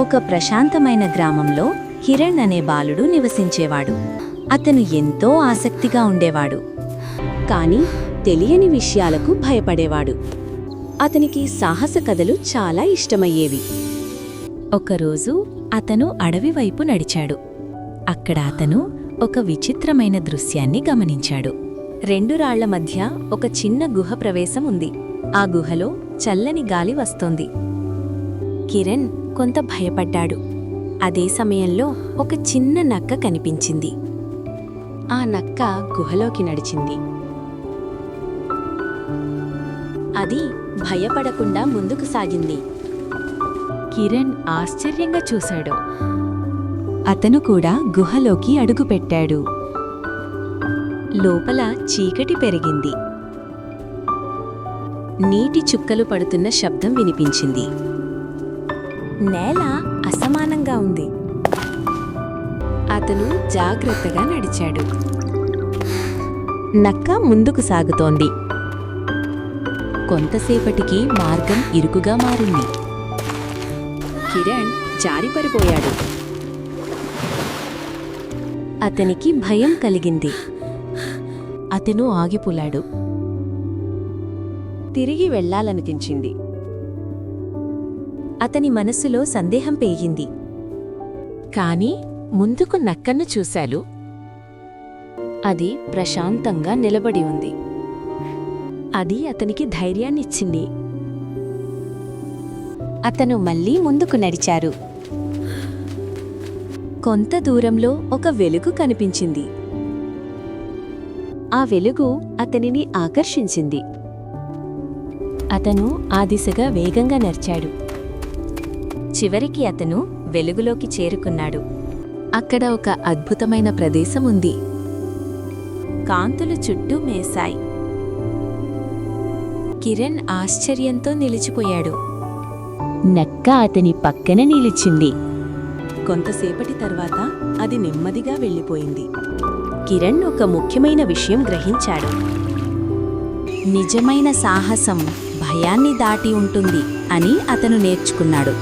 ఒక ప్రశాంతమైన గ్రామంలో కిరణ్ అనే బాలుడు నివసించేవాడు. అతను ఎంతో ఆసక్తిగా ఉండేవాడు, కాని తెలియని విషయాలకు భయపడేవాడు. అతనికి సాహస కథలు చాలా ఇష్టమయ్యేవి. ఒకరోజు అతను అడవి వైపు నడిచాడు. అక్కడ అతను ఒక విచిత్రమైన దృశ్యాన్ని గమనించాడు. 2 రాళ్ల మధ్య ఒక చిన్న గుహ ప్రవేశం ఉంది. ఆ గుహలో చల్లని గాలి వస్తోంది. కిరణ్ కొంత భయపడ్డాడు. అదే సమయంలో ఒక చిన్న నక్క కనిపించింది. ఆ నక్క గుహలోకి నడిచింది. అది భయపడకుండా ముందుకు సాగింది. కిరణ్ ఆశ్చర్యంగా చూశాడు. అతను కూడా గుహలోకి అడుగుపెట్టాడు. లోపల చీకటి పెరిగింది. నీటి చుక్కలు పడుతున్న శబ్దం వినిపించింది. నేల అసమానంగా ఉంది. అతను జాగ్రత్తగా నడిచాడు. నక్క ముందుకు సాగుతోంది. కొంతసేపటికి మార్గం ఇరుకుగా మారింది. కిరణ్ జారిపడిపోయాడు. అతనికి భయం కలిగింది. అతను ఆగిపోలాడు. తిరిగి వెళ్లాలనిపించింది. అతని మనసులో సందేహం పేగింది. కాని ముందుకు నక్కను చూశాడు. అది ప్రశాంతంగా నిలబడి ఉంది. అది అతనికి ధైర్యాన్నిచ్చింది. అతను మళ్ళీ ముందుకు నడిచారు. కొంత దూరంలో ఒక వెలుగు కనిపించింది. ఆ వెలుగు అతనిని ఆకర్షించింది. అతను ఆ దిశగా వేగంగా నడిచాడు. చివరికి అతను వెలుగులోకి చేరుకున్నాడు. అక్కడ ఒక అద్భుతమైన ప్రదేశం ఉంది. కాంతులు చుట్టూ మేశాయి. కిరణ్ ఆశ్చర్యంతో నిలిచిపోయాడు. నక్క అతని పక్కన నిలిచింది. కొంతసేపటి తర్వాత అది నెమ్మదిగా వెళ్ళిపోయింది. కిరణ్ ఒక ముఖ్యమైన విషయం గ్రహించాడు. నిజమైన సాహసం భయాన్ని దాటి ఉంటుంది అని అతను నేర్చుకున్నాడు.